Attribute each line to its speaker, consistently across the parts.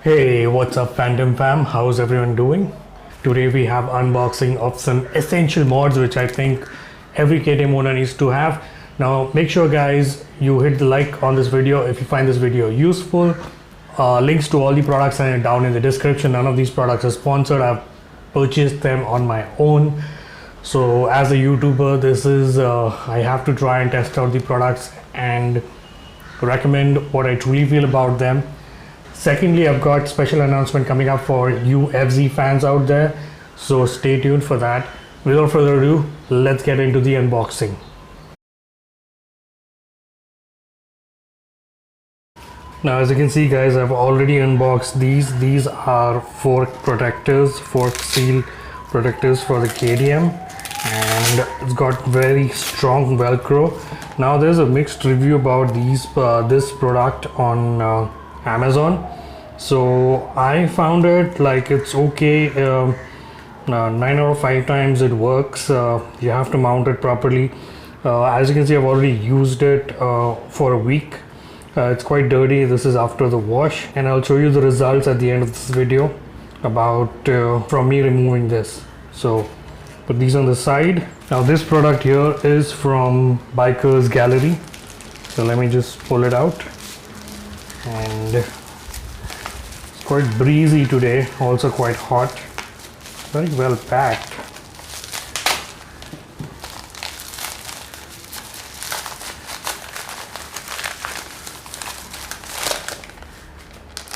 Speaker 1: Hey, what's up Phantom fam? How's everyone doing? Today we have unboxing of some essential mods which I think every KTM owner needs to have. Now make sure guys you hit the like on this video if you find this video useful. Links to all the products are down in the description. None of these products are sponsored. I've purchased them on my own. So as a YouTuber, this is I have to try and test out the products and recommend what I truly feel about them. Secondly, I've got special announcement coming up for you FZ fans out there, so stay tuned for that. Without further ado, let's get into the unboxing. Now as you can see guys, I've already unboxed these. These are fork protectors, fork seal protectors for the KTM, and it's got very strong Velcro. Now there's a mixed review about this product on Amazon. So I found it like it's okay. 9 out of 5 times it works. You have to mount it properly. As you can see, I've already used it for a week. It's quite dirty. This is after the wash, and I'll show you the results at the end of this video about from me removing this. So put these on the side. Now this product here is from Bikers Gallery, so let me just pull it out. And it's quite breezy today, also quite hot, very well packed.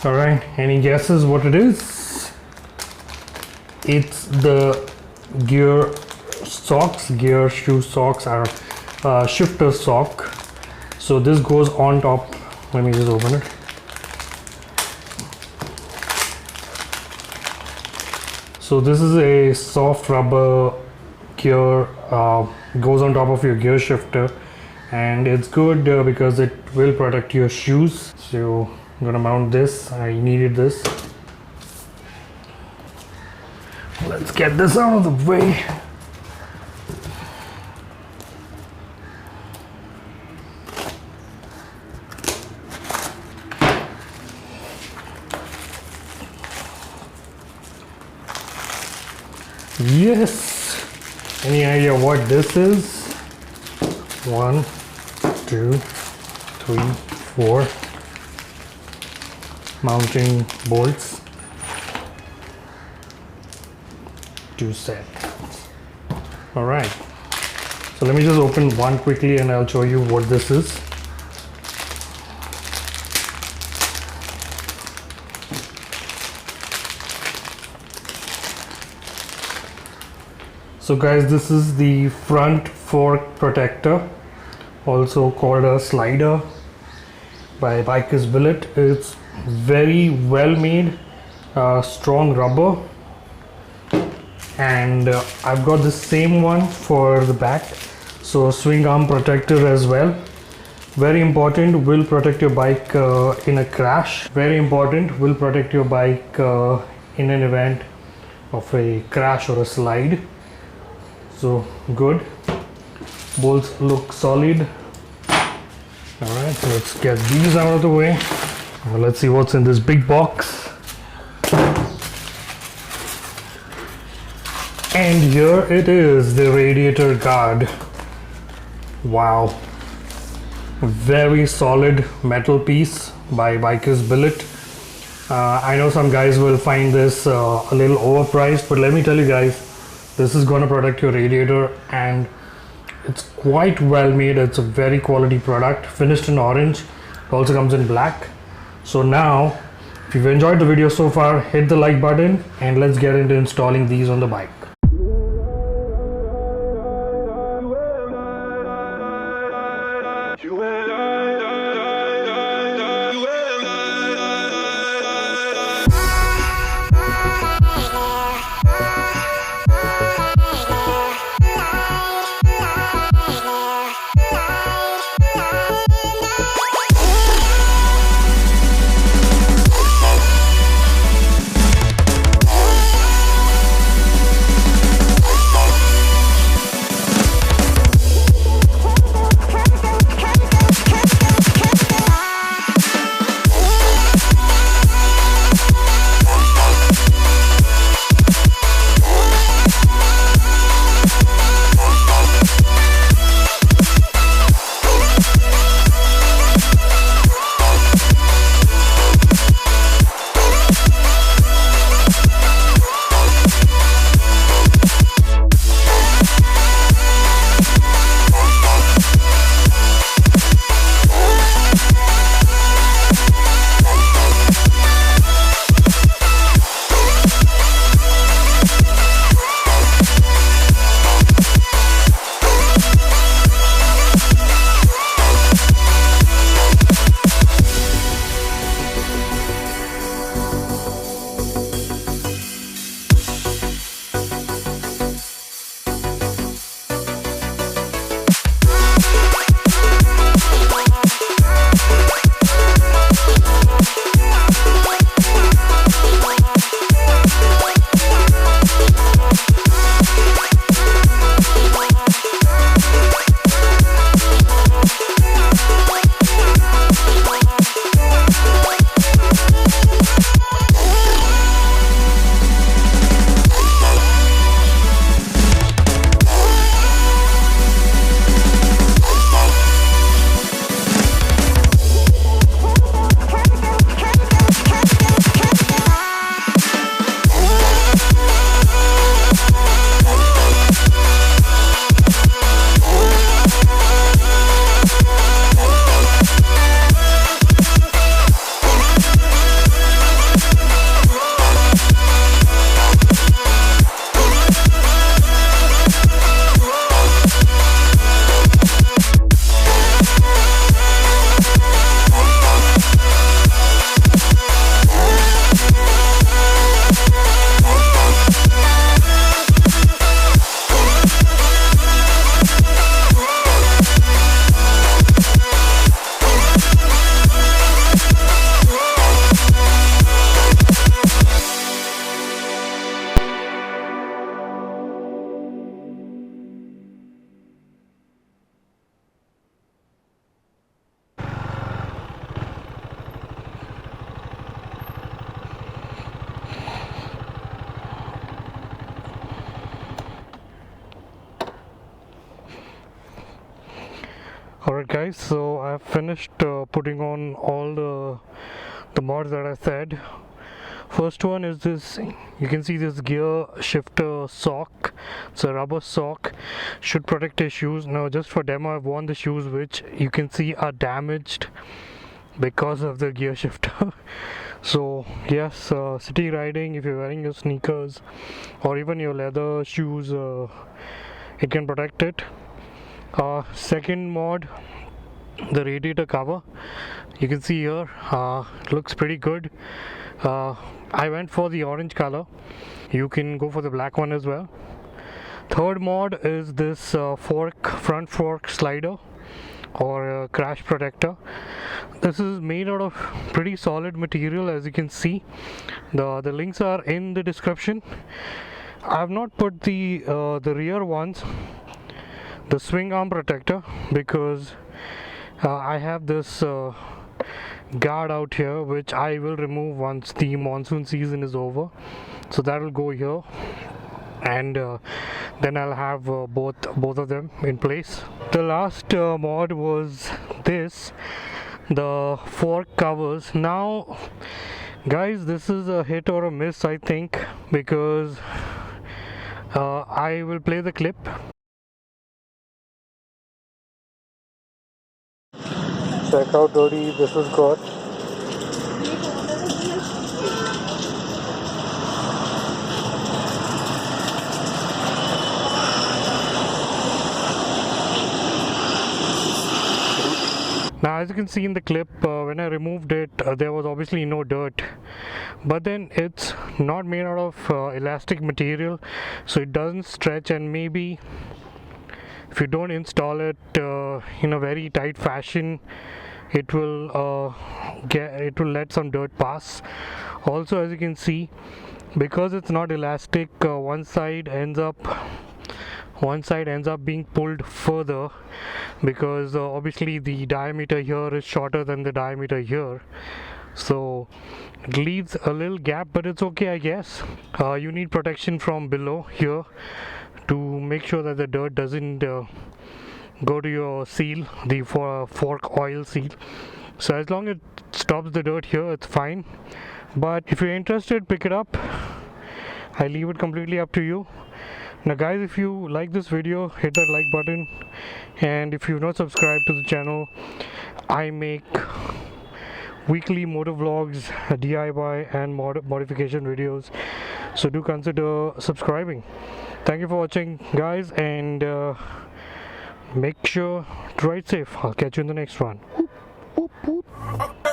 Speaker 1: All right, any guesses what it is? It's the gear shoe socks, or shifter sock. So this goes on top. Let me just open it. So this is a soft rubber gear, goes on top of your gear shifter, and it's good because it will protect your shoes. So I'm gonna mount this. I needed this. Let's get this out of the way. Yes. Any idea what this is? 1, 2, 3, 4 mounting bolts. 2 sets. All right. So let me just open one quickly, and I'll show you what this is. So guys, this is the front fork protector, also called a slider, by Bikers Billet. It's very well made, strong rubber, and I've got the same one for the back. So swing arm protector as well. Very important, will protect your bike in a crash. Very important, will protect your bike in an event of a crash or a slide. So good. Bolts look solid. All right, let's get these out of the way. Well, let's see what's in this big box. And here it is, the radiator guard. Wow, very solid metal piece by Bikers Billet. I know some guys will find this a little overpriced, but let me tell you guys, this is going to protect your radiator, and it's quite well made. It's a very quality product, finished in orange. It also comes in black. So now, if you've enjoyed the video so far, hit the like button, and let's get into installing these on the bike. Alright guys, so I've finished putting on all the mods that I said. First one is this, you can see this gear shifter sock. It's a rubber sock, should protect your shoes. Now just for demo, I've worn the shoes which you can see are damaged because of the gear shifter. So yes, city riding, if you're wearing your sneakers or even your leather shoes, it can protect it. Second mod, the radiator cover, you can see here, looks pretty good. I went for the orange color, you can go for the black one as well. Third mod is this front fork slider or crash protector. This is made out of pretty solid material, as you can see. The links are in the description. I have not put the rear ones, the swing arm protector, because I have this guard out here which I will remove once the monsoon season is over, so that will go here, and then I'll have both of them in place. The last mod was this, the fork covers. Now guys, this is a hit or a miss, I think, because I will play the clip. Check how dirty this has got. Now as you can see in the clip, when I removed it, there was obviously no dirt, but then it's not made out of elastic material, so it doesn't stretch, and maybe if you don't install it in a very tight fashion, it will let some dirt pass. Also, as you can see, because it's not elastic, one side ends up being pulled further, because obviously the diameter here is shorter than the diameter here, so it leaves a little gap, but it's okay, I guess. You need protection from below here to make sure that the dirt doesn't go to your seal, the fork oil seal. So as long as it stops the dirt here, it's fine. But if you're interested, pick it up. I leave it completely up to you. Now guys, if you like this video, hit that like button, and if you've not subscribed to the channel, I make weekly motor vlogs, DIY and modification videos, so do consider subscribing. Thank you for watching guys, and make sure to ride safe. I'll catch you in the next one. Boop, boop, boop.